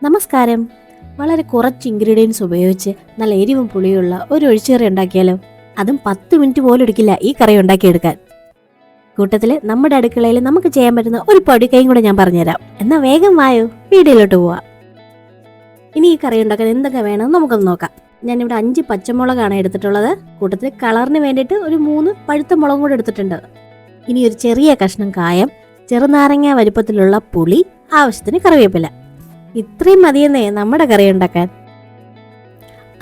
നമസ്കാരം. വളരെ കുറച്ച് ഇൻഗ്രീഡിയൻസ് ഉപയോഗിച്ച് നല്ല എരിവും പുളിയുള്ള ഒരു ഒഴിച്ചുകറി ഉണ്ടാക്കിയാലോ? അതും 10 മിനിറ്റ് പോലും എടുക്കില്ല ഈ കറി ഉണ്ടാക്കിയെടുക്കാൻ. കൂട്ടത്തിൽ നമ്മുടെ അടുക്കളയിൽ നമുക്ക് ചെയ്യാൻ പറ്റുന്ന ഒരു പൊടിക്കൈയും കൂടെ ഞാൻ പറഞ്ഞുതരാം. എന്നാൽ വേഗം വായോ, വീഡിയോയിലോട്ട് പോവാം. ഇനി ഈ കറി ഉണ്ടാക്കാൻ എന്തൊക്കെ വേണമെന്ന് നമുക്കൊന്ന് നോക്കാം. ഞാനിവിടെ 5 പച്ചമുളകാണ് എടുത്തിട്ടുള്ളത്. കൂട്ടത്തിൽ കളറിന് വേണ്ടിയിട്ട് ഒരു 3 പഴുത്ത മുളകും കൂടെ എടുത്തിട്ടുണ്ട്. ഇനി ഒരു ചെറിയ കഷ്ണം കായം, ചെറുനാരങ്ങ വലുപ്പത്തിലുള്ള പുളി, ആവശ്യത്തിന് കറിവേപ്പില. ഇത്രയും മതിയെന്നേ നമ്മുടെ കറി ഉണ്ടാക്കാൻ.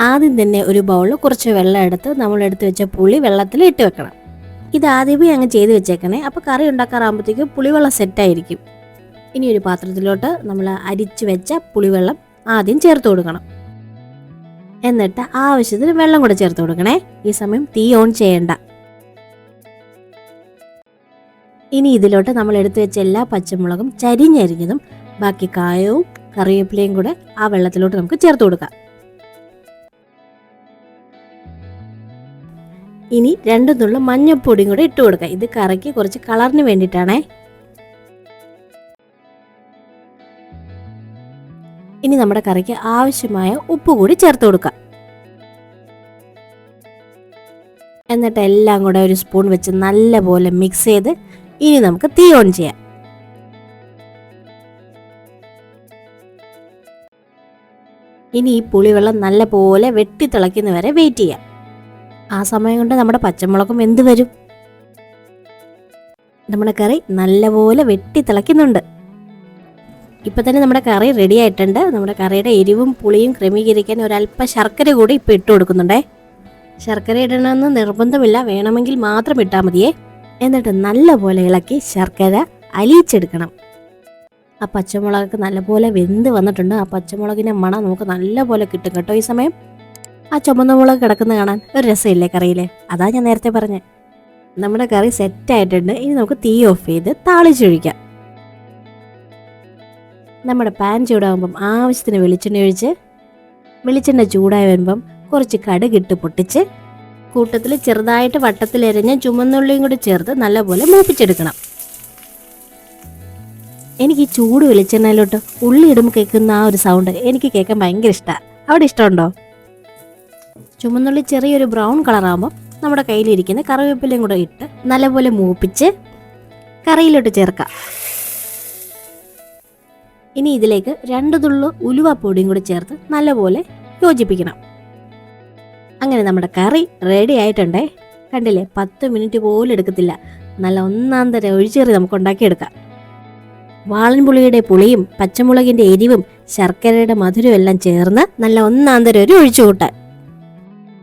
ആദ്യം തന്നെ ഒരു ബൗളിൽ കുറച്ച് വെള്ളം എടുത്ത് നമ്മൾ എടുത്ത് വെച്ച പുളി വെള്ളത്തിൽ ഇട്ട് വെക്കണം. ഇത് ആദ്യമേ അങ്ങ് ചെയ്ത് വെച്ചേക്കണേ, അപ്പോൾ കറി ഉണ്ടാക്കാറാകുമ്പോഴത്തേക്കും പുളിവെള്ളം സെറ്റായിരിക്കും. ഇനി ഒരു പാത്രത്തിലോട്ട് നമ്മൾ അരിച്ചു വെച്ച പുളിവെള്ളം ആദ്യം ചേർത്ത് കൊടുക്കണം. എന്നിട്ട് ആവശ്യത്തിന് വെള്ളം കൂടെ ചേർത്ത് കൊടുക്കണേ. ഈ സമയം തീ ഓൺ ചെയ്യണ്ട. ഇനി ഇതിലോട്ട് നമ്മൾ എടുത്തു വെച്ച എല്ലാ പച്ചമുളകും ചരിഞ്ഞരിഞ്ഞതും ബാക്കി കായവും കറിവേപ്പിലയും കൂടെ ആ വെള്ളത്തിലോട്ട് നമുക്ക് ചേർത്ത് കൊടുക്കാം. ഇനി 2 നുള്ളു മഞ്ഞൾപ്പൊടിയും കൂടെ ഇട്ട് കൊടുക്കാം. ഇത് കറിക്ക് കുറച്ച് കളറിന് വേണ്ടിയിട്ടാണേ. ഇനി നമ്മുടെ കറിക്ക് ആവശ്യമായ ഉപ്പ് കൂടി ചേർത്ത് കൊടുക്കാം. എന്നിട്ട് എല്ലാം കൂടെ ഒരു സ്പൂൺ വെച്ച് നല്ലപോലെ മിക്സ് ചെയ്ത് ഇനി നമുക്ക് തീ ഓൺ ചെയ്യാം. ഇനി ഈ പുളിവെള്ളം നല്ലപോലെ വെട്ടി തിളയ്ക്കുന്ന വരെ വെയിറ്റ് ചെയ്യാം. ആ സമയം കൊണ്ട് നമ്മുടെ പച്ചമുളകും വെന്ത് വരും. നമ്മുടെ കറി നല്ലപോലെ വെട്ടി തിളയ്ക്കുന്നുണ്ട്. ഇപ്പം തന്നെ നമ്മുടെ കറി റെഡി ആയിട്ടുണ്ട്. നമ്മുടെ കറിയുടെ എരിവും പുളിയും ക്രമീകരിക്കാൻ ഒരല്പം ശർക്കര കൂടി ഇപ്പം ഇട്ട് കൊടുക്കുന്നുണ്ടേ. ശർക്കര ഇടണമെന്ന് നിർബന്ധമില്ല, വേണമെങ്കിൽ മാത്രം ഇട്ടാൽ മതിയേ. എന്നിട്ട് നല്ലപോലെ ഇളക്കി ശർക്കര അലിയിച്ചെടുക്കണം. ആ പച്ചമുളകൊക്കെ നല്ലപോലെ വെന്ത് വന്നിട്ടുണ്ട്. ആ പച്ചമുളകിൻ്റെ മണം നമുക്ക് നല്ലപോലെ കിട്ടും കേട്ടോ. ഈ സമയം ആ ചുമന്ന മുളക് കിടക്കുന്ന കാണാൻ ഒരു രസമില്ലേ കറിയിൽ? അതാ ഞാൻ നേരത്തെ പറഞ്ഞത്. നമ്മുടെ കറി സെറ്റായിട്ടുണ്ട്. ഇനി നമുക്ക് തീ ഓഫ് ചെയ്ത് താളിച്ചൊഴിക്കാം. നമ്മുടെ പാൻ ചൂടാകുമ്പം ആവശ്യത്തിന് വെളിച്ചെണ്ണ ഒഴിച്ച്, വെളിച്ചെണ്ണ ചൂടായി വരുമ്പം കുറച്ച് കടുകിട്ട് പൊട്ടിച്ച്, കൂട്ടത്തിൽ ചെറുതായിട്ട് വട്ടത്തിലരിഞ്ഞ ചുമന്നുള്ളിയും കൂടി ചേർത്ത് നല്ലപോലെ മൂപ്പിച്ചെടുക്കണം. എനിക്ക് ഈ ചൂട് വെളിച്ചെണ്ണയിലോട്ട് ഉള്ളി ഇടുമ്പോൾ കേൾക്കുന്ന ആ ഒരു സൗണ്ട് എനിക്ക് കേൾക്കാൻ ഭയങ്കര ഇഷ്ടമാണ്. അവിടെ ഇഷ്ടമുണ്ടോ? ചുമന്നുള്ളി ചെറിയൊരു ബ്രൗൺ കളറാകുമ്പോൾ നമ്മുടെ കയ്യിലിരിക്കുന്ന കറിവേപ്പിലയും കൂടെ ഇട്ട് നല്ലപോലെ മൂപ്പിച്ച് കറിയിലോട്ട് ചേർക്കാം. ഇനി ഇതിലേക്ക് 2 നുള്ളു ഉലുവാപ്പൊടിയും കൂടി ചേർത്ത് നല്ലപോലെ യോജിപ്പിക്കണം. അങ്ങനെ നമ്മുടെ കറി റെഡി ആയിട്ടുണ്ടേ. കണ്ടില്ലേ, 10 മിനിറ്റ് പോലും എടുക്കത്തില്ല. നല്ല ഒന്നാം തരം ഒഴിച്ചേറി നമുക്ക് ഉണ്ടാക്കിയെടുക്കാം. വാളൻപുളിയുടെ പുളിയും പച്ചമുളകിന്റെ എരിവും ശർക്കരയുടെ മധുരവും എല്ലാം ചേർന്ന് നല്ല ഒന്നാം തരം ഒരു ഒഴിച്ചുകൂട്ടാൻ.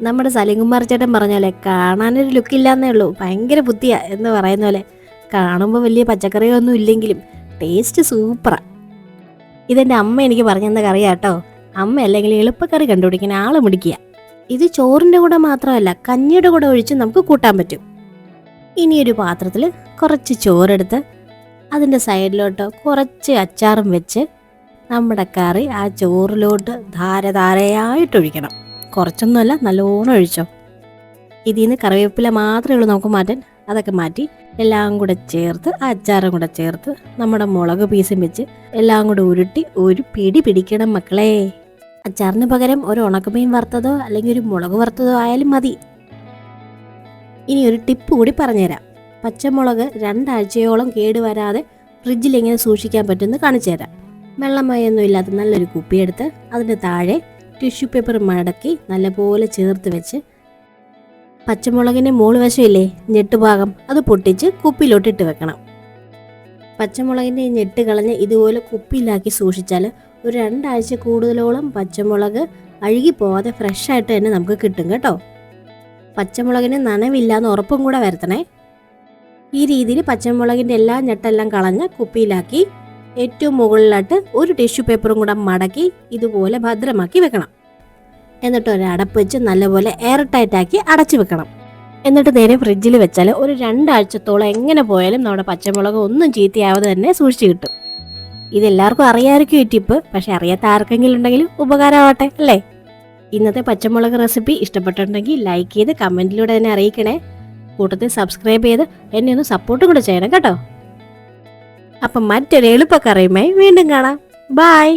നമ്മുടെ സലീംകുമാർ ചേട്ടൻ പറഞ്ഞ പോലെ കാണാനൊരു ലുക്കില്ലാന്നേ ഉള്ളൂ, ഭയങ്കര ബുദ്ധിയാ എന്ന് പറയുന്ന പോലെ. കാണുമ്പോൾ വലിയ പച്ചക്കറിയൊന്നും ഇല്ലെങ്കിലും ടേസ്റ്റ് സൂപ്പറാ. ഇതെൻ്റെ അമ്മ എനിക്ക് പറഞ്ഞു തന്ന കറിയാട്ടോ. അമ്മ അല്ലെങ്കിൽ എളുപ്പക്കറി കണ്ടുപിടിക്കുന്ന ആള് മുടിക്കുക. ഇത് ചോറിൻ്റെ കൂടെ മാത്രമല്ല, കഞ്ഞിയുടെ കൂടെ ഒഴിച്ച് നമുക്ക് കൂട്ടാൻ പറ്റും. ഇനിയൊരു പാത്രത്തിൽ കുറച്ച് ചോറെടുത്ത് അതിൻ്റെ സൈഡിലോട്ട് കുറച്ച് അച്ചാറും വെച്ച് നമ്മുടെ കറി ആ ചോറിലോട്ട് ധാരധാരയായിട്ടൊഴിക്കണം. കുറച്ചൊന്നുമല്ല, നല്ലോണം ഒഴിച്ചോ. ഇതിൽ നിന്ന് കറിവേപ്പില മാത്രമേ ഉള്ളൂ നമുക്ക് മാറ്റാൻ. അതൊക്കെ മാറ്റി എല്ലാം കൂടെ ചേർത്ത് ആ അച്ചാറും കൂടെ ചേർത്ത് നമ്മുടെ മുളക് പീസും വെച്ച് എല്ലാം കൂടെ ഉരുട്ടി ഒരു പിടി പിടിക്കണം മക്കളെ. അച്ചാറിന് പകരം ഒരു ഉണക്കമീൻ വറുത്തതോ അല്ലെങ്കിൽ ഒരു മുളക് വറുത്തതോ ആയാലും മതി. ഇനി ഒരു ടിപ്പ് കൂടി പറഞ്ഞുതരാം. പച്ചമുളക് 2 ആഴ്ചയോളം കേടുവരാതെ ഫ്രിഡ്ജിൽ എങ്ങനെ സൂക്ഷിക്കാൻ പറ്റുമെന്ന് കാണിച്ചു തരാം. വെള്ളമയൊന്നും ഇല്ലാത്ത നല്ലൊരു കുപ്പിയെടുത്ത് അതിൻ്റെ താഴെ ടിഷ്യൂ പേപ്പർ മടക്കി നല്ലപോലെ ചേർത്ത് വെച്ച് പച്ചമുളകിൻ്റെ മോള് വശമില്ലേ, ഞെട്ടുഭാഗം, അത് പൊട്ടിച്ച് കുപ്പിയിലോട്ട് ഇട്ട് വെക്കണം. പച്ചമുളകിൻ്റെ ഞെട്ട് കളഞ്ഞ് ഇതുപോലെ കുപ്പിയിലാക്കി സൂക്ഷിച്ചാൽ ഒരു 2 ആഴ്ച കൂടുതലോളം പച്ചമുളക് അഴുകിപ്പോവാതെ ഫ്രഷായിട്ട് തന്നെ നമുക്ക് കിട്ടും കേട്ടോ. പച്ചമുളകിന് നനവില്ലാന്ന് ഉറപ്പും കൂടെ വരുത്തണേ. ഈ രീതിയിൽ പച്ചമുളകിൻ്റെ എല്ലാ ഞെട്ടെല്ലാം കളഞ്ഞ് കുപ്പിയിലാക്കി ഏറ്റവും മുകളിലായിട്ട് ഒരു ടിഷ്യൂ പേപ്പറും കൂടെ മടക്കി ഇതുപോലെ ഭദ്രമാക്കി വെക്കണം. എന്നിട്ട് ഒരു അടപ്പ് വെച്ച് നല്ലപോലെ എയർ ടൈറ്റാക്കി അടച്ചു വെക്കണം. എന്നിട്ട് നേരെ ഫ്രിഡ്ജിൽ വെച്ചാൽ ഒരു 2 ആഴ്ചത്തോളം എങ്ങനെ പോയാലും നമ്മുടെ പച്ചമുളക് ഒന്നും ചീത്തയാവാതെ തന്നെ സൂക്ഷിച്ച് കിട്ടും. ഇതെല്ലാവർക്കും അറിയാമായിരിക്കും ഈ ടിപ്പ്, പക്ഷെ അറിയാത്ത ആർക്കെങ്കിലും ഉണ്ടെങ്കിൽ ഉപകാരമാവട്ടെ അല്ലേ? ഇന്നത്തെ പച്ചമുളക് റെസിപ്പി ഇഷ്ടപ്പെട്ടിട്ടുണ്ടെങ്കിൽ ലൈക്ക് ചെയ്ത് കമൻറ്റിലൂടെ തന്നെ അറിയിക്കണേ. കൂട്ടത്തിൽ സബ്സ്ക്രൈബ് ചെയ്ത് എന്നെ ഒന്ന് സപ്പോർട്ടും കൂടെ ചെയ്യണം കേട്ടോ. അപ്പം മറ്റൊരു എളുപ്പക്കറിയുമായി വീണ്ടും കാണാം. ബൈ.